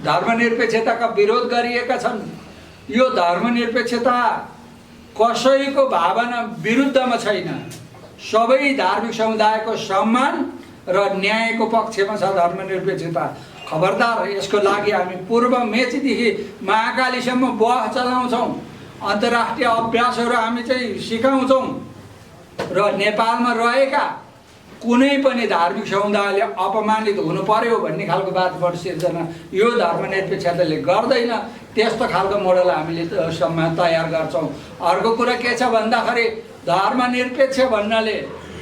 धर्मनिरपेक्षताका विरोध गरिएका छन्। यो धर्मनिरपेक्षता कसैको भावना विरुद्धमा छैन, सबै धार्मिक समुदायको सम्मान र न्यायको पक्षमा छ धर्मनिरपेक्षता। खबरदार, यसको लागि हामी पूर्व मेचीदेखि महाकालीसम्म बहस चलाउँछौँ, अन्तर्राष्ट्रिय अभ्यासहरू हामी चाहिँ सिकाउँछौँ र नेपालमा रहेका कुनै पनि धार्मिक समुदायले अपमानित हुनु पर्यो भन्ने खालको बातबाट सिर्जना यो धर्मनिरपेक्षताले गर्दैन। त्यस्तो खालको मोडल हामीले तयार गर्छौँ। अर्को कुरा के छ भन्दाखेरि धर्मनिरपेक्ष भन्नाले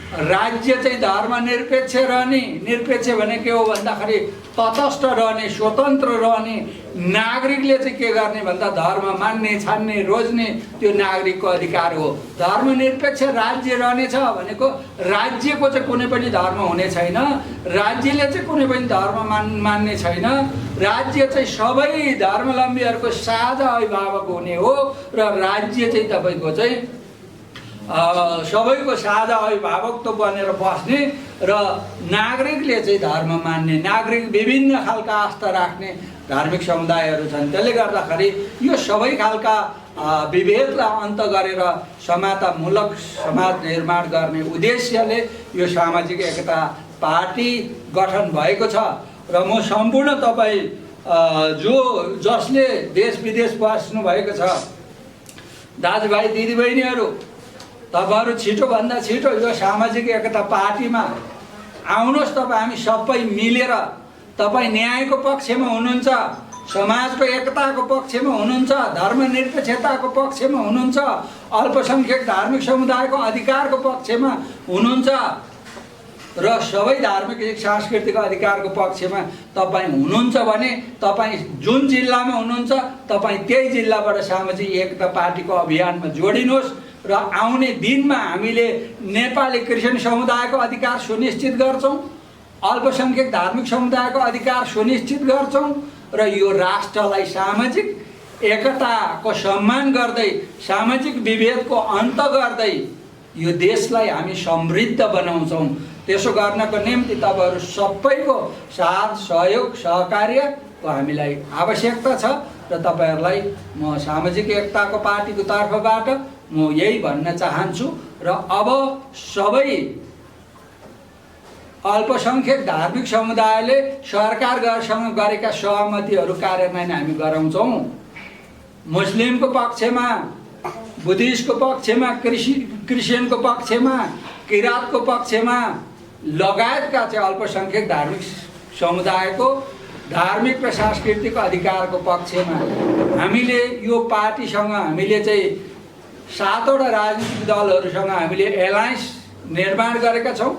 राज्य चाहिँ धर्मनिरपेक्ष रहने, निरपेक्ष भने के हो भन्दाखेरि तटस्थ रहने, स्वतन्त्र रहने, नागरिकले चाहिँ के गर्ने भन्दा धर्म मान्ने, छान्ने, रोज्ने त्यो नागरिकको अधिकार हो। धर्मनिरपेक्ष राज्य रहनेछ भनेको राज्यको चाहिँ कुनै पनि धर्म हुने छैन, राज्यले चाहिँ कुनै पनि धर्म मान्ने छैन, राज्य चाहिँ सबै धर्मावलम्बीहरूको साझा अभिभावक हुने हो र राज्य चाहिँ तपाईँको चाहिँ सबैको साझा अभिभावकत्व बनेर बस्ने र नागरिकले चाहिँ धर्म मान्ने, नागरिक विभिन्न खालका आस्था राख्ने धार्मिक समुदायहरू छन्। त्यसले गर्दाखेरि यो सबै खालका विभेदलाई अन्त गरेर समानतामूलक समाज निर्माण गर्ने उद्देश्यले यो सामाजिक एकता पार्टी गठन भएको छ र म सम्पूर्ण तपाईँ जसले देश विदेश बस्नु भएको छ दाजुभाइ दिदीबहिनीहरू, तपाईहरु छिटोभन्दा छिटो यो सामाजिक एकता पार्टीमा आउनुहोस्। तपाईँ हामी सबै मिलेर, तपाईँ न्यायको पक्षमा हुनुहुन्छ, समाजको एकताको पक्षमा हुनुहुन्छ, धर्मनिरपेक्षताको पक्षमा हुनुहुन्छ, अल्पसंख्यक धार्मिक समुदायको अधिकारको पक्षमा हुनुहुन्छ र सबै धार्मिक सांस्कृतिक अधिकारको पक्षमा तपाईँ हुनुहुन्छ भने तपाईँ जुन जिल्लामा हुनुहुन्छ तपाईँ त्यही जिल्लाबाट सामाजिक एकता पार्टीको अभियानमा जोडिनुहोस् र आउने दिनमा हामीले नेपाली क्रिस्चियन समुदायको अधिकार सुनिश्चित गर्छौँ, अल्पसंख्यक धार्मिक समुदायको अधिकार सुनिश्चित गर्छौँ र यो राष्ट्रलाई सामाजिक एकताको सम्मान गर्दै, सामाजिक विभेदको अन्त गर्दै यो देशलाई हामी समृद्ध बनाउँछौँ। त्यसो गर्नको निम्ति तपाईहरु सबैको साथ, सहयोग, सहकार्यको हामीलाई आवश्यकता छ र तपाईहरुलाई म सामाजिक एकताको पार्टीको तर्फबाट म यही भन्न चाहन्छु। र अब सबै अल्पसंख्यक धार्मिक समुदायले सरकारसँग गरेका सहमतिहरू कार्यान्वयन हामी गराउँछौँ। मुस्लिमको पक्षमा, बुद्धिस्टको पक्षमा, क्रिस्चियनको पक्षमा, किराँतको पक्षमा लगायतका चाहिँ अल्पसंख्यक धार्मिक समुदायको धार्मिक र सांस्कृतिक अधिकारको पक्षमा हामीले यो पार्टीसँग हामीले चाहिँ 7 वटा राजनीतिक दलहरूसँग हामीले एलायन्स निर्माण गरेका छौँ।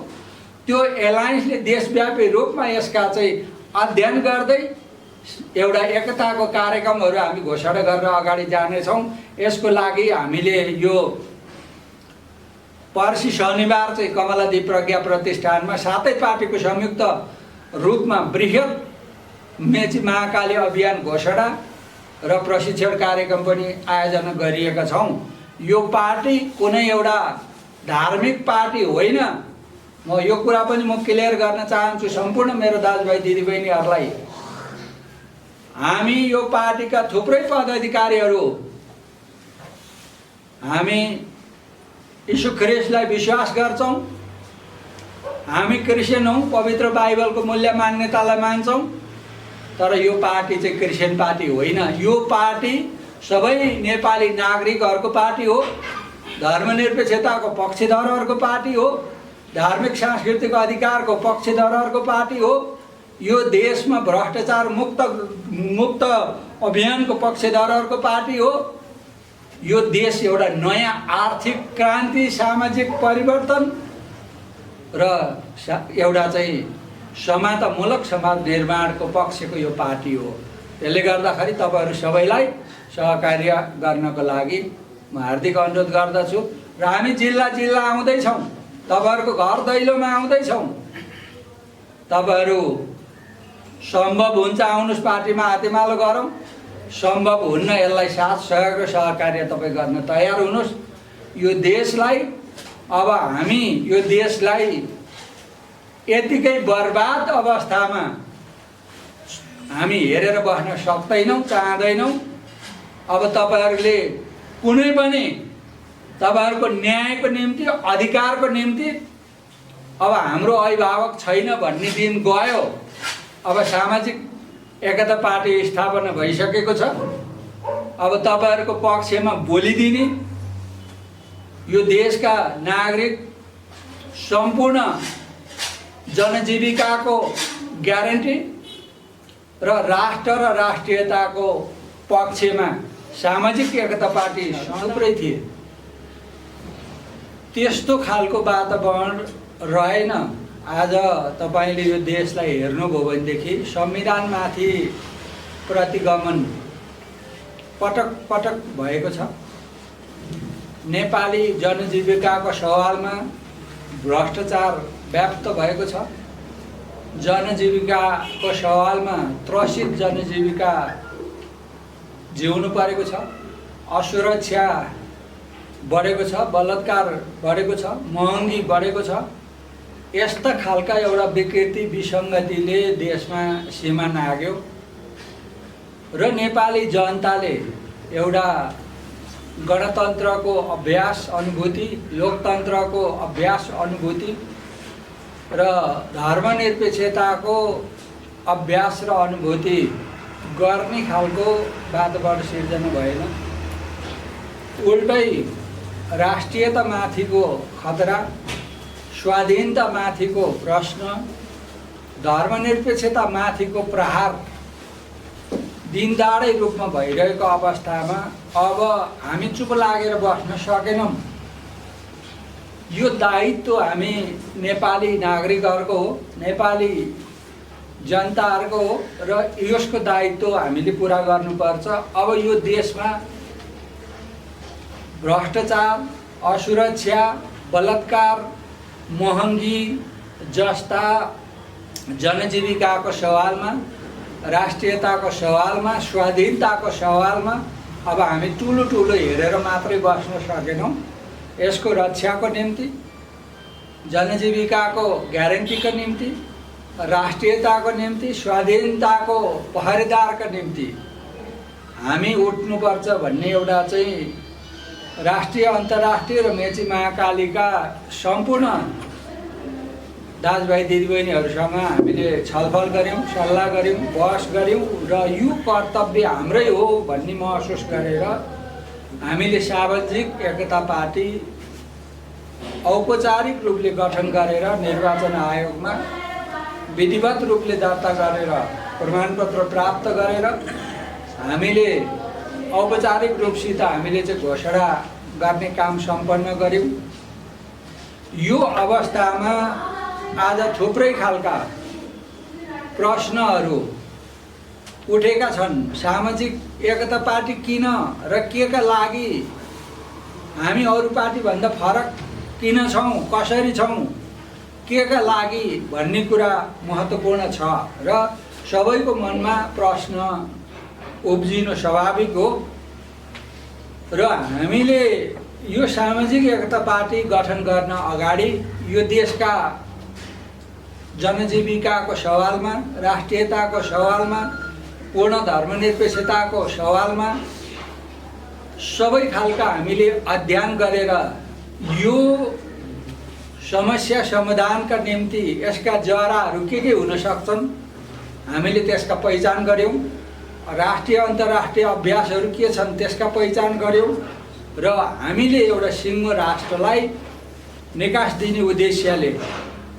त्यो एलायन्सले देशव्यापी रूपमा यसका चाहिँ अध्ययन गर्दै एउटा एकताको कार्यक्रमहरू हामी घोषणा गरेर अगाडि जानेछौँ। यसको लागि हामीले यो पर्सि शनिबार चाहिँ कमलादी प्रज्ञा प्रतिष्ठानमा 7 पार्टीको संयुक्त रूपमा बृहत मेची महाकाली अभियान घोषणा र प्रशिक्षण कार्यक्रम पनि आयोजना गरिएका छौँ। यो पार्टी कुनै एउटा धार्मिक पार्टी होइन। म यो कुरा पनि म क्लियर गर्न चाहन्छु सम्पूर्ण मेरो दाजुभाइ दिदीबहिनीहरूलाई। हामी यो पार्टीका थुप्रै पदाधिकारीहरू हामी यीशु ख्रिस्टलाई विश्वास गर्छौँ, हामी क्रिस्चियन हौँ, पवित्र बाइबलको मूल्य मान्यतालाई मान्छौँ। तर यो पार्टी चाहिँ क्रिस्चियन पार्टी होइन। यो पार्टी सबै नेपाली नागरिकहरूको पार्टी हो, धर्मनिरपेक्षताको पक्षधरहरूको पार्टी हो, धार्मिक सांस्कृतिक अधिकारको पक्षधरहरूको पार्टी हो, यो देशमा भ्रष्टाचार मुक्त अभियानको पक्षधरहरूको पार्टी हो। यो देश एउटा नयाँ आर्थिक क्रान्ति, सामाजिक परिवर्तन र एउटा चाहिँ समानतामूलक समाज निर्माणको पक्षको यो पार्टी हो। त्यसले गर्दाखेरि तपाईहरु सबैलाई सहकार्य गर्नको लागि म हार्दिक अनुरोध गर्दछु र हामी जिल्ला जिल्ला आउँदैछौँ, तपाईहरुको घर दैलोमा आउँदैछौँ। तपाईहरु सम्भव हुन्छ आउनुस्, पार्टीमा हातेमालो गरौँ, सम्भव हुन्न यसलाई साथ सहयोग र सहकार्य तपाईँ गर्न तयार हुनुहोस्। यो देशलाई अब हामी यो देशलाई यतिकै बर्बाद अवस्थामा हामी हेरेर बस्न सक्दैनौँ, चाहँदैनौँ। अब तपाईहरुले कुनै पनि तपाईहरुको न्यायको निम्ति, अधिकारको निम्ति अब हाम्रो अभिभावक छैन भन्ने दिन गयो। अब सामाजिक एकता पार्टी स्थापना भइसकेको छ। अब तपाईहरुको पक्षमा बोलिदिने, यो देशका नागरिक सम्पूर्ण जनजीविकाको ग्यारेन्टी र राष्ट्र र राष्ट्रियताको पक्षमा सामाजिक एकता पार्टी थुप्रै थिए। त्यस्तो खालको वातावरण रहेन। आज तपाईले यो देशलाई हेर्नुभयो भनेदेखि संविधानमाथि प्रतिगमन पटक पटक भएको छ। नेपाली जनजीविकाको सवालमा भ्रष्टाचार व्याप्त भएको छ। जनजीविकाको सवालमा त्रसित जनजीविका जिउनु परेको छ। असुरक्षा बढेको छ, बलात्कार बढेको छ, महँगी बढेको छ। यस्ता खालका एउटा विकृति विसङ्गतिले देशमा सीमा नाग्यो र नेपाली जनताले एउटा गणतन्त्रको अभ्यास अनुभूति, लोकतन्त्रको अभ्यास अनुभूति र धर्मनिरपेक्षताको अभ्यास र अनुभूति गर्ने खालको वातावरण सिर्जना भएन। उल्टै राष्ट्रियतामाथिको खतरा, स्वाधीनतामाथिको प्रश्न, धर्मनिरपेक्षतामाथिको प्रहार दिनदाडै रूपमा भइरहेको अवस्थामा अब हामी चुप लागेर बस्न सकेनौँ। यो दायित्व हामी नेपाली नागरिकहरूको हो, नेपाली जनताहरूको हो र यसको दायित्व हामीले पुरा गर्नुपर्छ। अब यो देशमा भ्रष्टाचार, असुरक्षा, बलात्कार, महँगी जस्ता जनजीविकाको सवालमा, राष्ट्रियताको सवालमा, स्वाधीनताको सवालमा अब हामी ठुलो ठुलो हेरेर मात्रै बस्न सकेनौँ। यसको रक्षाको निम्ति, जनजीविकाको ग्यारेन्टीको निम्ति, राष्ट्रियताको निम्ति, स्वाधीनताको पहरेदारका निम्ति हामी उठ्नुपर्छ भन्ने एउटा चाहिँ राष्ट्रिय, अन्तर्राष्ट्रिय र मेची महाकालीका सम्पूर्ण दाजुभाइ दिदीबहिनीहरूसँग हामीले छलफल गऱ्यौँ, सल्लाह गऱ्यौँ, बहस गऱ्यौँ र यो कर्तव्य हाम्रै हो भन्ने महसुस गरेर हामीले सामाजिक एकता पार्टी औपचारिक रूपले गठन गरेर निर्वाचन आयोगमा विधिवत रूपले दर्ता गरेर प्रमाणपत्र प्राप्त गरेर हामीले औपचारिक रूपसित हामीले चाहिँ घोषणा गर्ने काम सम्पन्न गर्यौँ। यो अवस्थामा आज थुप्रै खालका प्रश्नहरू उठेका छन्। सामाजिक एकता पार्टी किन र केका लागि, हामी अरू पार्टीभन्दा फरक किन छौँ, कसरी छौँ, केका लागि भन्ने कुरा महत्त्वपूर्ण छ र सबैको मनमा प्रश्न उब्जिनु स्वाभाविक हो। र हामीले यो सामाजिक एकता पार्टी गठन गर्न अगाडि यो देशका जनजीविकाको सवालमा, राष्ट्रियताको सवालमा, पूर्ण धर्मनिरपेक्षताको सवालमा सबै खालका हामीले अध्ययन गरेर यो समस्या समाधानका निम्ति यसका जराहरू के हुन सक्छन् हामीले त्यसका पहिचान गऱ्यौँ। राष्ट्रिय अन्तर्राष्ट्रिय अभ्यासहरू के छन् त्यसका पहिचान गऱ्यौँ र हामीले एउटा सिङ्गो राष्ट्रलाई निकास दिने उद्देश्यले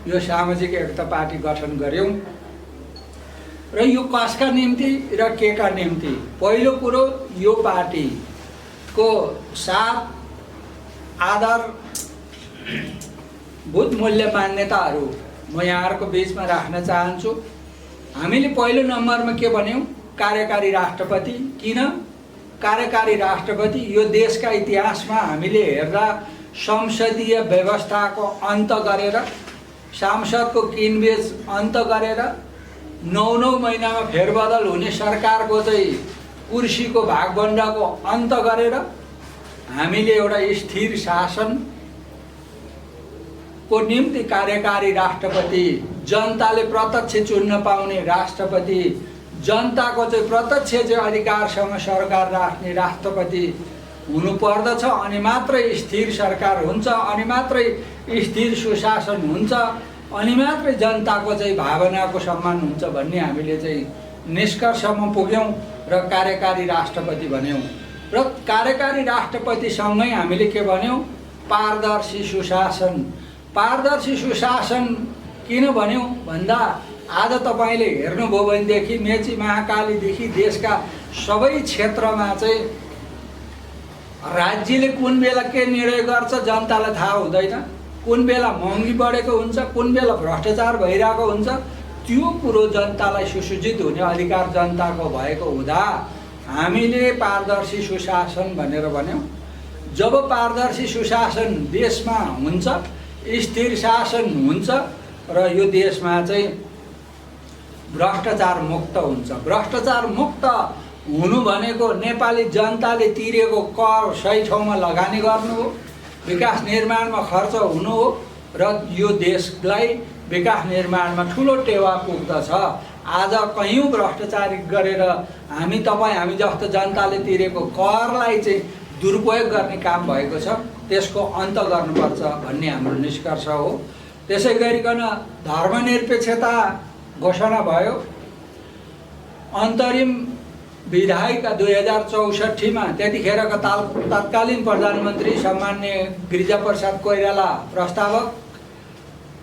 यो सामाजिक एकता पार्टी गठन गऱ्यौँ। र यो कसका निम्ति र केका निम्ति? पहिलो कुरो, यो पार्टीको सात आधारभूत मूल्य मान्यताहरू म यहाँहरूको बिचमा राख्न चाहन्छु। हामीले पहिलो नम्बरमा के भन्यौँ? कार्यकारी राष्ट्रपति। किन कार्यकारी राष्ट्रपति? यो देशका इतिहासमा हामीले हेर्दा संसदीय व्यवस्थाको अन्त गरेर, सांसदको किनबेच अन्त गरेर, 9 महिनामा फेरबदल हुने सरकारको चाहिँ कुर्सीको भागबण्डाको अन्त गरेर हामीले एउटा स्थिर शासनको निम्ति कार्यकारी राष्ट्रपति, जनताले प्रत्यक्ष चुन्न पाउने राष्ट्रपति, जनताको चाहिँ प्रत्यक्ष चाहिँ अधिकारसँग सरकार राख्ने राष्ट्रपति हुनुपर्दछ, अनि मात्रै स्थिर सरकार हुन्छ, अनि मात्रै स्थिर सुशासन हुन्छ, अनि मात्रै जनताको चाहिँ भावनाको सम्मान हुन्छ भन्ने हामीले चाहिँ निष्कर्षमा पुग्यौँ र कार्यकारी राष्ट्रपति भन्यौँ। र कार्यकारी राष्ट्रपतिसँगै हामीले के भन्यौँ? पारदर्शी सुशासन। पारदर्शी सुशासन किन भन्यौँ भन्दा आज तपाईँले हेर्नुभयो भनेदेखि मेची महाकालीदेखि देशका सबै क्षेत्रमा चाहिँ राज्यले कुन बेला के निर्णय गर्छ जनतालाई थाहा हुँदैन, कुन बेला महँगी बढेको हुन्छ, कुन बेला भ्रष्टाचार भइरहेको हुन्छ, त्यो कुरो जनतालाई सुसूचित हुने अधिकार जनताको भएको हुँदा हामीले पारदर्शी सुशासन भनेर भन्यौँ। जब पारदर्शी सुशासन देशमा हुन्छ, स्थिर शासन हुन्छ र यो देशमा चाहिँ भ्रष्टाचार मुक्त हुन्छ। भ्रष्टाचार मुक्त हुनु भनेको नेपाली जनताले तिरेको कर सही ठाउँमा लगानी गर्नु हो, विकास निर्माणमा खर्च हुनु हो र यो देशलाई विकास निर्माणमा ठुलो टेवा पुग्दछ। आज कयौँ भ्रष्टाचार गरेर हामी जस्तो जनताले तिरेको करलाई चाहिँ दुरुपयोग गर्ने काम भएको छ, त्यसको अन्त गर्नुपर्छ भन्ने हाम्रो निष्कर्ष हो। त्यसै गरिकन धर्मनिरपेक्षता घोषणा भयो। अन्तरिम विधायिका 2064मा त्यतिखेरका तत्कालीन प्रधानमन्त्री सम्मान्य गिरिजाप्रसाद कोइराला प्रस्तावक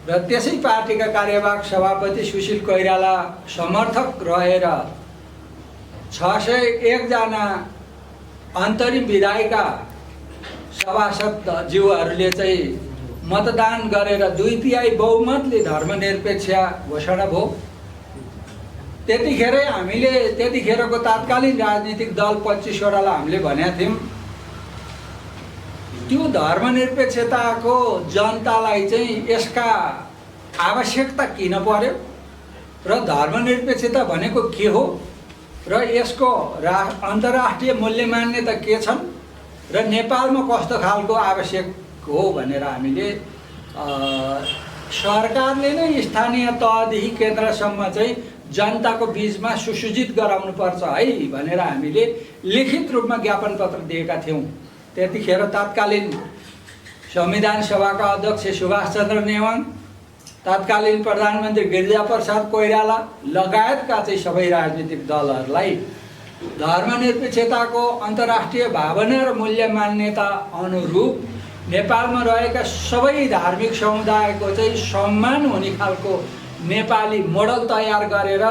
र त्यसै पार्टीका कार्यवाहक सभापति सुशील कोइराला समर्थक रहेर 601 जना अन्तरिम विधायिका सभासदज्यूहरूले चाहिँ मतदान गरेर 2/3 बहुमतले धर्मनिरपेक्ष घोषणा भयो। त्यतिखेरै हामीले त्यतिखेरको तत्कालीन राजनीतिक दल 25 वटालाई हामीले भनेका थियौँ त्यो धर्मनिरपेक्षताको जनतालाई चाहिँ यसका आवश्यकता किन पर्यो र धर्मनिरपेक्षता भनेको के हो र यसको अन्तर्राष्ट्रिय मूल्य मान्यता के छन् र नेपालमा कस्तो खालको आवश्यक हो भनेर हामीले सरकारले नै स्थानीय तहदेखि केन्द्रसम्म चाहिँ जनताको बीचमा सुसूचित गराउनुपर्छ है भनेर हामीले लिखित रूपमा ज्ञापन पत्र दिएका थियौँ। त्यतिखेर तत्कालीन संविधान सभाका अध्यक्ष सुभाष चन्द्र नेवाङ, तत्कालीन प्रधानमन्त्री गिरिजाप्रसाद कोइराला लगायतका चाहिँ सबै राजनीतिक दलहरूलाई धर्मनिरपेक्षताको अन्तर्राष्ट्रिय भावना र मूल्य मान्यता अनुरूप नेपालमा रहेका सबै धार्मिक समुदायको चाहिँ सम्मान हुने खालको नेपाली मोडल तयार गरेर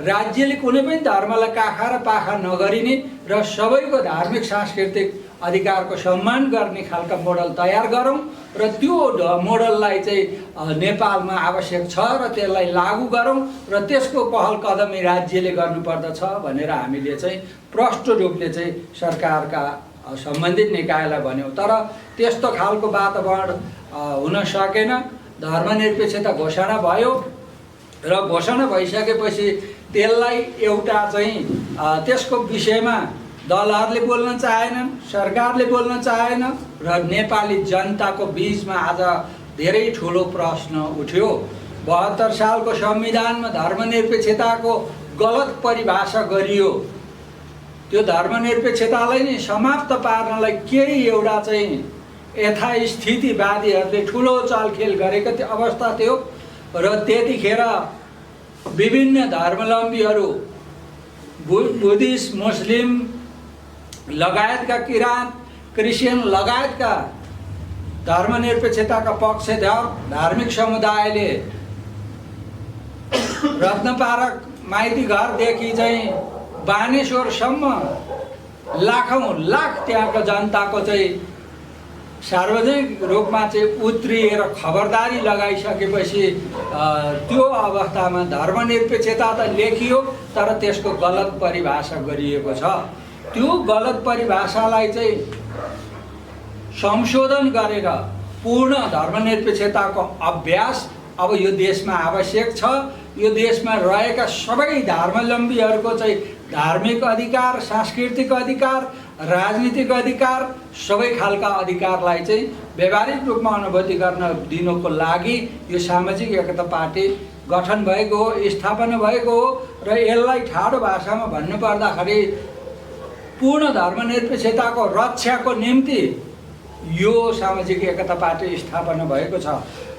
राज्यले कुनै पनि धर्मलाई काखा र पाखा नगरिने र सबैको धार्मिक सांस्कृतिक अधिकारको सम्मान गर्ने खालका मोडल तयार गरौँ र त्यो मोडललाई चाहिँ नेपालमा आवश्यक छ र त्यसलाई लागू गरौँ र त्यसको पहल कदमी राज्यले गर्नुपर्दछ भनेर हामीले चाहिँ प्रष्ट रूपले चाहिँ सरकारका सम्बन्धित निकायलाई भन्यौँ। तर त्यस्तो खालको वातावरण हुन सकेन। धर्मनिरपेक्षता घोषणा भयो र घोषणा भइसकेपछि त्यसलाई एउटा चाहिँ त्यसको विषयमा दलहरूले बोल्न चाहेनन्, सरकारले बोल्न चाहेन र नेपाली जनताको बीचमा आज धेरै ठुलो प्रश्न उठ्यो। 72 सालको संविधानमा धर्मनिरपेक्षताको गलत परिभाषा गरियो। त्यो धर्मनिरपेक्षतालाई नै समाप्त पार्नलाई केही एउटा चाहिँ यथास्थितिवादीहरूले ठुलो चलखेल गरेको त्यो अवस्था थियो र त्यतिखेर विभिन्न धर्मावलम्बीहरू बुद्धिस्ट, मुस्लिम लगायतका, किराँत, क्रिस्चियन लगायतका धर्मनिरपेक्षताका पक्षधर धार्मिक समुदायले रत्नपारक माइती घरदेखि चाहिँ बानेश्वरसम्म लाखौँ लाख त्यहाँको जनताको चाहिँ सार्वजनिक रूपमा चाहिँ उत्रिएर खबरदारी लगाइसकेपछि त्यो अवस्थामा धर्मनिरपेक्षता त लेखियो तर त्यसको गलत परिभाषा गरिएको छ। त्यो गलत परिभाषालाई चाहिँ संशोधन गरेर पूर्ण धर्मनिरपेक्षताको अभ्यास अब यो देशमा आवश्यक छ। यो देशमा रहेका सबै धर्मावलम्बीहरूको चाहिँ धार्मिक अधिकार, सांस्कृतिक अधिकार, राजनीतिक अधिकार, सबै खालका अधिकारलाई चाहिँ व्यावहारिक रूपमा अनुभूति गर्न दिनको लागि यो सामाजिक एकता पार्टी गठन भएको हो, स्थापना भएको हो र यसलाई ठाडो भाषामा भन्नुपर्दाखेरि पूर्ण धर्मनिरपेक्षताको रक्षाको निम्ति यो सामाजिक एकता पार्टी स्थापना भएको छ।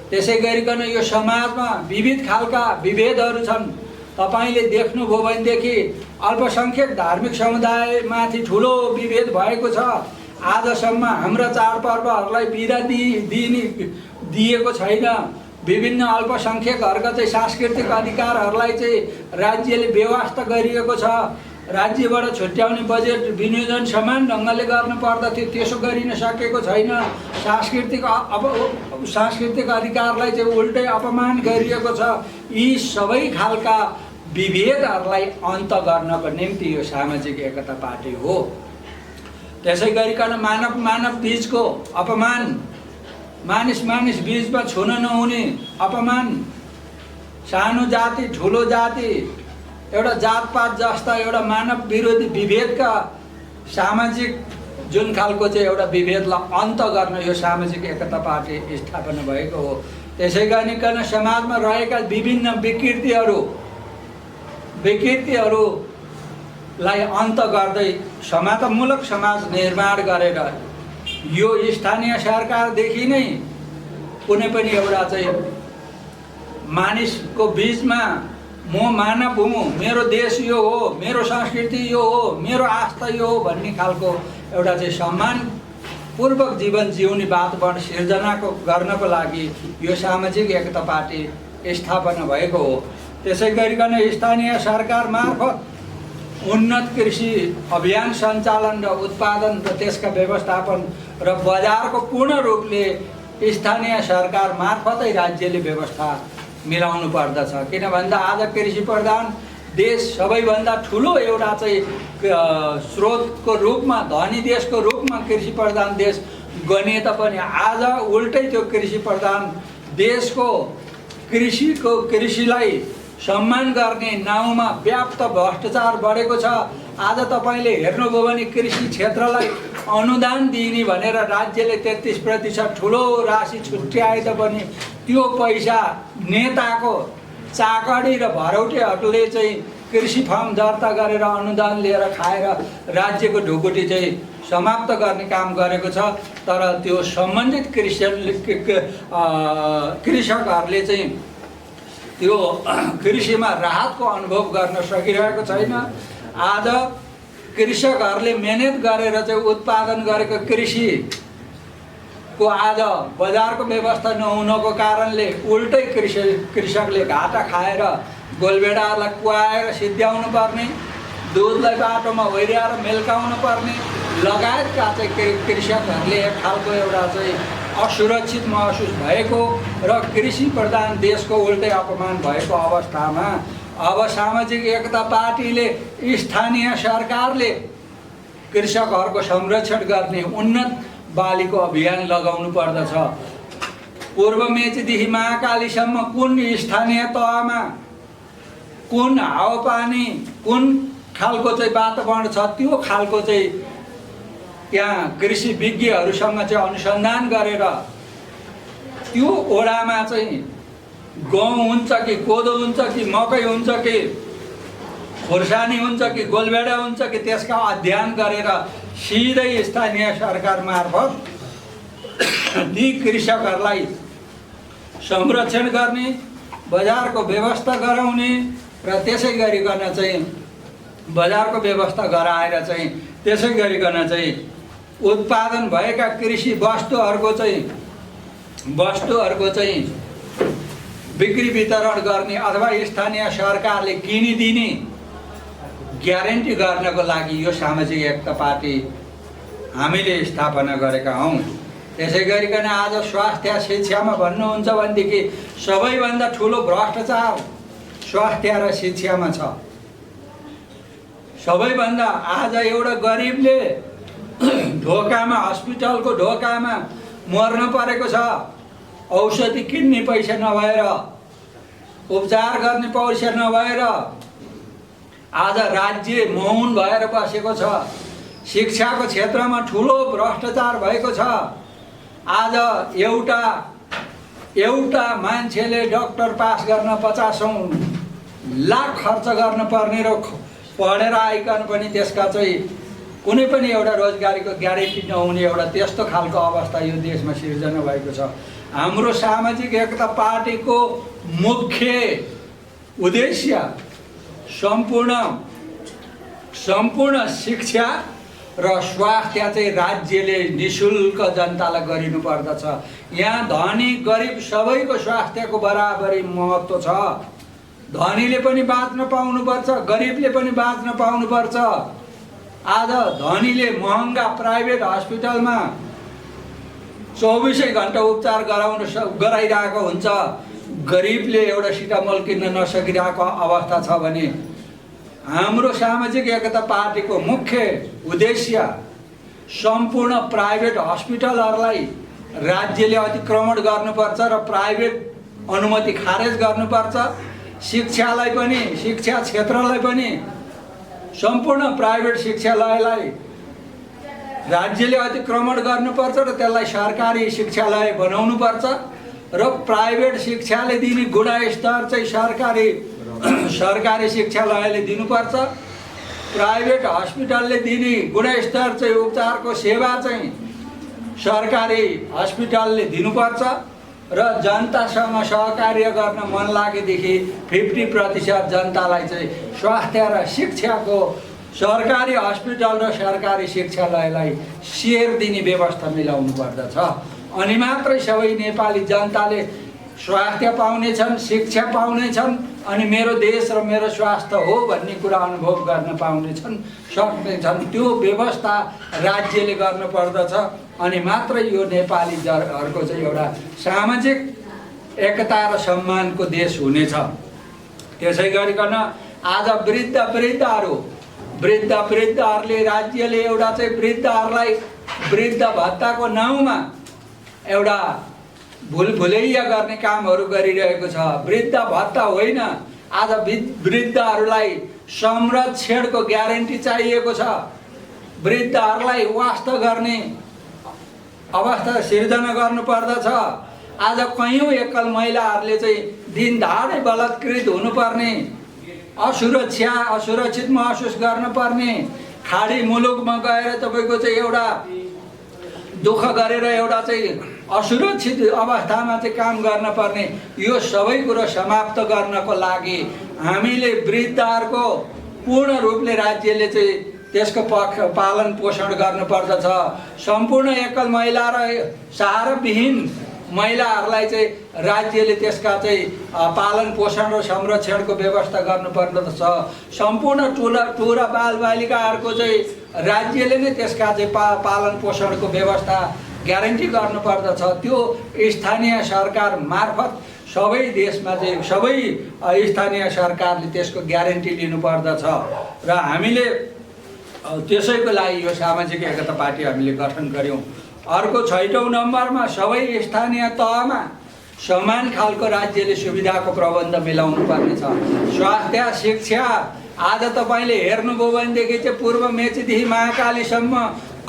त्यसै गरिकन यो समाजमा विविध खालका विभेदहरू छन्। तपाईले देख्नुभयो भनेदेखि अल्पसङ्ख्यक धार्मिक समुदायमाथि ठुलो विभेद भएको छ। आजसम्म हाम्रा चाडपर्वहरूलाई बिदा दिएको छैन। विभिन्न अल्पसङ्ख्यकहरूका चाहिँ सांस्कृतिक अधिकारहरूलाई चाहिँ राज्यले व्यवस्था गरिएको छ। राज्यबाट छुट्याउने बजेट विनियोजन समान ढङ्गले गर्नु पर्दथ्यो, त्यसो गरिन सकेको छैन। सांस्कृतिक अधिकारलाई चाहिँ उल्टै अपमान गरिएको छ। यी सबै खालका विभेदहरूलाई अन्त गर्नको निम्ति यो सामाजिक एकता पार्टी हो। त्यसै गरिकन मानव बीचको अपमान, मानिस बीचमा छुन नहुने अपमान, सानो जाति ठुलो जाति, एउटा जातपात जस्ता एउटा मानव विरोधी विभेदका सामाजिक जुन खालको चाहिँ एउटा विभेदलाई अन्त गर्न यो सामाजिक एकता पार्टी स्थापना भएको हो। त्यसै गरिकन समाजमा रहेका विभिन्न विकृतिहरूलाई अन्त गर्दै समाजमूलक समाज निर्माण गरेर यो स्थानीय सरकारदेखि नै कुनै पनि एउटा चाहिँ मानिसको बीचमा म मानव हुँ, मेरो देश यो हो, मेरो संस्कृति यो हो, मेरो आस्था यो हो भन्ने खालको एउटा चाहिँ सम्मानपूर्वक जीवन जिउने वातावरण सिर्जना गर्नको लागि यो सामाजिक एकता पार्टी स्थापना भएको हो। त्यसै गरिकन स्थानीय सरकार मार्फत उन्नत कृषि अभियान सञ्चालन र उत्पादन र त्यसका व्यवस्थापन र बजारको पूर्ण रूपले स्थानीय सरकार मार्फतै राज्यले व्यवस्था मिलाउनु पर्दछ। किन भन्दा आज कृषि प्रधान देश, सबैभन्दा ठुलो एउटा चाहिँ स्रोतको रूपमा, धनी देशको रूपमा कृषि प्रधान देश गनिए तापनि आज उल्टै त्यो कृषि प्रधान देशको कृषिलाई सम्मान गर्ने नाउँमा व्याप्त भ्रष्टाचार बढेको छ। आज तपाईले हेर्नुभयो भने कृषि क्षेत्रलाई अनुदान दिने भनेर राज्यले 33% ठुलो राशि छुट्याए तापनि त्यो पैसा नेताको चाकडी र भरौटेहरूले चाहिँ कृषि फर्म दर्ता गरेर अनुदान लिएर खाएर राज्यको ढुकुटी चाहिँ समाप्त गर्ने काम गरेको छ। तर त्यो सम्बन्धित कृषकहरूले चाहिँ त्यो कृषिमा राहतको अनुभव गर्न सकिरहेको छैन। आज कृषकहरूले मेहनत गरेर चाहिँ उत्पादन गरेको कृषिको आज बजारको व्यवस्था नहुनको कारणले उल्टै कृषकले घाटा खाएर गोलभेडाहरूलाई कुहाएर सिद्ध्याउनु पर्ने, दुधलाई बाटोमा ओर्याएर मेल्काउनु पर्ने लगायतका चाहिँ कृषकहरूले एक खालको एउटा चाहिँ असुरक्षित महसुस भएको र कृषि प्रधान देशको उल्टै अपमान भएको अवस्थामा अब सामाजिक एकता पार्टीले, स्थानीय सरकारले कृषकहरूको संरक्षण गर्ने उन्नत बालीको अभियान लगाउनु पर्दछ। पूर्व मेचीदेखि महाकालीसम्म कुन स्थानीय तहमा कुन हावापानी, कुन खालको चाहिँ वातावरण छ, त्यो खालको चाहिँ यहाँ कृषि विज्ञहरूसँग चाहिँ अनुसन्धान गरेर त्यो ओडामा चाहिँ गहुँ हुन्छ कि कोदो हुन्छ कि मकै हुन्छ कि खोर्सानी हुन्छ कि गोलभेडा हुन्छ कि त्यसका अध्ययन गरेर सिधै स्थानीय सरकार मार्फत ती कृषकहरूलाई संरक्षण गर्ने, बजारको व्यवस्था गराउने र त्यसै गरिकन चाहिँ बजारको व्यवस्था गराएर चाहिँ त्यसै गरिकन चाहिँ उत्पादन भएका कृषि वस्तुहरूको चाहिँ बिक्री वितरण गर्ने अथवा स्थानीय सरकारले किनिदिने ग्यारेन्टी गर्नको लागि यो सामाजिक एकता पार्टी हामीले स्थापना गरेका हौँ। त्यसै गरिकन आज स्वास्थ्य शिक्षामा भन्नुहुन्छ भनेदेखि सबैभन्दा ठुलो भ्रष्टाचार स्वास्थ्य र शिक्षामा छ। सबैभन्दा आज एउटा गरिबले ढोकामा, हस्पिटलको ढोकामा मर्न परेको छ, औषधि किन्ने पैसा नभएर, उपचार गर्ने पैसा नभएर आज राज्य मौन भएर बसेको छ। शिक्षाको क्षेत्रमा ठुलो भ्रष्टाचार भएको छ। आज एउटा एउटा मान्छेले डक्टर पास गर्न 50औं लाख खर्च गर्नुपर्ने र पढेर आइकन पनि त्यसका चाहिँ कुनै पनि एउटा रोजगारीको ग्यारेन्टी नहुने एउटा त्यस्तो खालको अवस्था यो देशमा सिर्जना भएको छ। हाम्रो सामाजिक एकता पार्टीको मुख्य उद्देश्य सम्पूर्ण शिक्षा र स्वास्थ्य चाहिँ राज्यले निशुल्क जनतालाई गरिनु पर्दछ। यहाँ धनी गरिब सबैको स्वास्थ्यको बराबरी महत्त्व छ। धनीले पनि बाँच्न पाउनुपर्छ, गरिबले पनि बाँच्न पाउनुपर्छ। आज धनीले महँगा प्राइभेट हस्पिटलमा 24 घण्टा उपचार गराइरहेको हुन्छ, गरिबले एउटा सिटामोल किन्न नसकिरहेको अवस्था छ भने हाम्रो सामाजिक एकता पार्टीको मुख्य उद्देश्य सम्पूर्ण प्राइभेट हस्पिटलहरूलाई राज्यले अतिक्रमण गर्नुपर्छ र प्राइभेट अनुमति खारेज गर्नुपर्छ। शिक्षालाई पनि, शिक्षा क्षेत्रलाई पनि, सम्पूर्ण प्राइभेट शिक्षालयलाई राज्यले अतिक्रमण गर्नुपर्छ र त्यसलाई सरकारी शिक्षालय बनाउनुपर्छ र प्राइभेट शिक्षाले दिने गुणस्तर चाहिँ सरकारी शिक्षालयले दिनुपर्छ। प्राइभेट हस्पिटलले दिने गुणस्तर चाहिँ उपचारको सेवा चाहिँ सरकारी हस्पिटलले दिनुपर्छ र जनतासँग सहकार्य गर्न मन लागेदेखि 50% जनतालाई चाहिँ स्वास्थ्य र शिक्षाको सरकारी हस्पिटल र सरकारी शिक्षालयलाई सेयर दिने व्यवस्था मिलाउनु पर्दछ। अनि मात्रै सबै नेपाली जनताले स्वास्थ्य पाउनेछन्, शिक्षा पाउनेछन्, अनि मेरो देश र मेरो स्वास्थ्य हो भन्ने कुरा अनुभव गर्न पाउनेछन्, सक्नेछन्। त्यो व्यवस्था राज्यले गर्नुपर्दछ। अनि मात्रै यो नेपालीहरूको चाहिँ एउटा सामाजिक एकता र सम्मानको देश हुनेछ। त्यसै गरिकन आज वृद्धहरूले राज्यले एउटा चाहिँ वृद्धहरूलाई वृद्ध भत्ताको नाउँमा एउटा भुलैया गर्ने कामहरू गरिरहेको छ। वृद्ध भत्ता होइन, आज वृद्धहरूलाई संरक्षणको ग्यारेन्टी चाहिएको छ। वृद्धहरूलाई वास्ता गर्ने अवस्था सिर्जना गर्नुपर्दछ। आज कयौं एकल महिलाहरूले चाहिँ दिनदाडै बलात्कृत हुनुपर्ने, असुरक्षित महसुस गर्न पर्ने, खाडी मुलुकमा गएर तपाईँको चाहिँ एउटा दुःख गरेर एउटा चाहिँ असुरक्षित अवस्थामा चाहिँ काम गर्न पर्ने, यो सबै कुरो समाप्त गर्नको लागि हामीले वृद्धहरूको पूर्ण रूपले राज्यले चाहिँ त्यसको पालन पोषण गर्नुपर्दछ। सम्पूर्ण एकल महिला र सहाराविहीन महिलाहरूलाई चाहिँ राज्यले त्यसका चाहिँ पालन पोषण र संरक्षणको व्यवस्था गर्नुपर्दछ। सम्पूर्ण टुरा बालबालिकाहरूको चाहिँ राज्यले नै त्यसका चाहिँ पालन पोषणको व्यवस्था ग्यारेन्टी गर्नुपर्दछ। त्यो स्थानीय सरकार मार्फत सबै देशमा चाहिँ सबै स्थानीय सरकारले त्यसको ग्यारेन्टी लिनुपर्दछ र हामीले त्यसैको लागि यो सामाजिक एकता पार्टी हामीले गठन गर्यौं। अर्को 6औं नम्बरमा सबै स्थानीय तहमा समान खालको राज्यले सुविधाको प्रबन्ध मिलाउनु पर्ने छ। स्वास्थ्य, शिक्षा आज तपाईले हेर्नुभयो भनेदेखि चाहिँ पूर्व मेचीदेखि महाकालीसम्म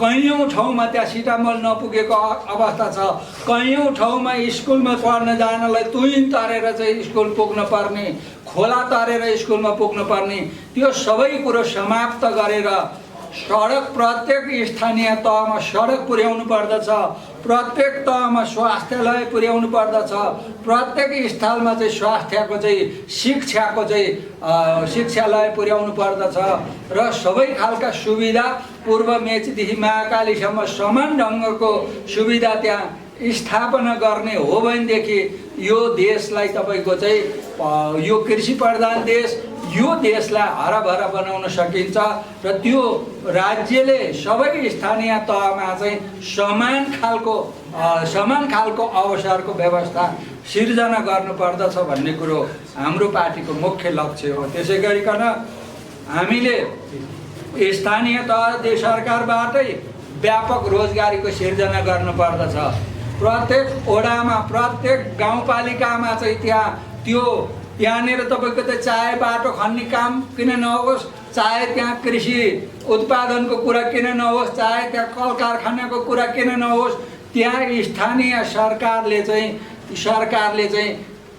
कयौं ठाउँमा त्यहाँ सिटामोल नपुगेको अवस्था छ। कयौं ठाउँमा स्कुलमा पढ्न जानलाई तुइन तरेर चाहिँ स्कुल पुग्न पर्ने, खोला तरेर स्कुलमा पुग्न पर्ने, त्यो सबै कुरो समाप्त गरेर सडक प्रत्येक स्थानीय तहमा सडक पुर्याउनु पर्दछ। प्रत्येक तहमा स्वास्थ्यालय पुर्याउनु पर्दछ। प्रत्येक स्थलमा चाहिँ स्वास्थ्यको चाहिँ शिक्षाको चाहिँ शिक्षालय पुर्याउनु पर्दछ र सबै खालका सुविधा पूर्व मेचीदेखि महाकालीसम्म समान ढङ्गको सुविधा त्यहाँ स्थापना गर्ने हो भनेदेखि यो देशलाई तपाईको चाहिँ यो कृषि प्रधान देश, यो देशलाई हराभरा बनाउन सकिन्छ र त्यो राज्यले सबै स्थानीय तहमा चाहिँ समान खालको अवसरको व्यवस्था सिर्जना गर्नुपर्दछ भन्ने कुरो हाम्रो पार्टीको मुख्य लक्ष्य हो। त्यसै गरिकन हामीले स्थानीय तह सरकारबाटै व्यापक रोजगारीको सिर्जना गर्नुपर्दछ। प्रत्येक वडामा, प्रत्येक गाउँपालिकामा चाहिँ त्यहाँनिर तपाईको त चाहे बाटो खन्ने काम किन नहोस्, चाहे त्यहाँ कृषि उत्पादनको कुरा किन नहोस्, चाहे त्यहाँ कल कारखानाको कुरा किन नहोस्, त्यहाँ स्थानीय सरकारले चाहिँ सरकारले चाहिँ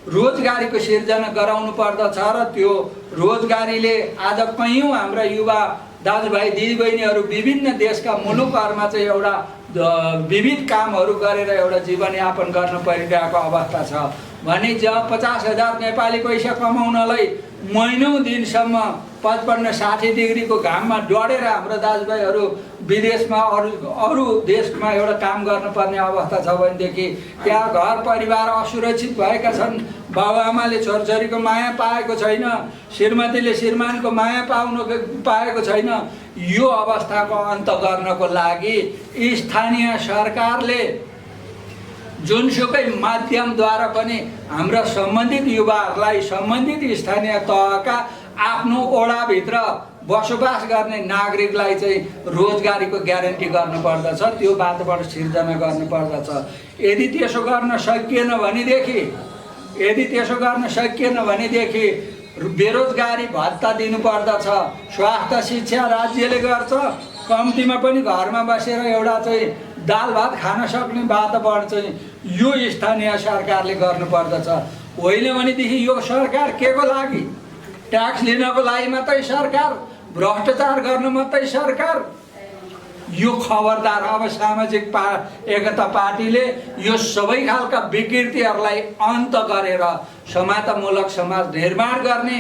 रोजगारीको सिर्जना गराउनु पर्दछ र त्यो रोजगारीले आज कैयौँ हाम्रा युवा दाजुभाइ दिदीबहिनीहरू विभिन्न देशका मुलुकहरूमा चाहिँ एउटा विविध कामहरू गरेर एउटा जीवनयापन गर्न परिरहेको अवस्था छ भने जहाँ 50,000 नेपाली पैसा कमाउनलाई महिनौँ दिनसम्म 55-60 डिग्रीको घाममा डढेर हाम्रो दाजुभाइहरू विदेशमा अरू देशमा एउटा काम गर्नुपर्ने अवस्था छ भनेदेखि त्यहाँ घर परिवार असुरक्षित भएका छन्। बाबुआमाले छोरछोरीको माया पाएको छैन, श्रीमतीले श्रीमानको माया पाएको छैन। यो अवस्थाको अन्त गर्नको लागि स्थानीय सरकारले जुनसुकै माध्यमद्वारा पनि हाम्रा सम्बन्धित युवाहरूलाई सम्बन्धित स्थानीय तहका आफ्नो ओडाभित्र बसोबास गर्ने नागरिकलाई चाहिँ रोजगारीको ग्यारेन्टी गर्नुपर्दछ, त्यो वातावरण सिर्जना गर्नुपर्दछ। यदि त्यसो गर्न सकिएन भनेदेखि बेरोजगारी भत्ता दिनुपर्दछ, स्वास्थ्य शिक्षा राज्यले गर्छ, कम्तीमा पनि घरमा बसेर एउटा चाहिँ दाल भात खान सक्ने वातावरण चाहिँ यो स्थानीय सरकारले गर्नुपर्दछ। होइन भनेदेखि यो सरकार के को लागि? ट्याक्स लिनको लागि मात्रै सरकार, भ्रष्टाचार गर्न मात्रै सरकार। यो खबरदार अब सामाजिक एकता पार्टीले यो सबै खालका विकृतिहरूलाई अन्त गरेर समतामूलक समाज निर्माण गर्ने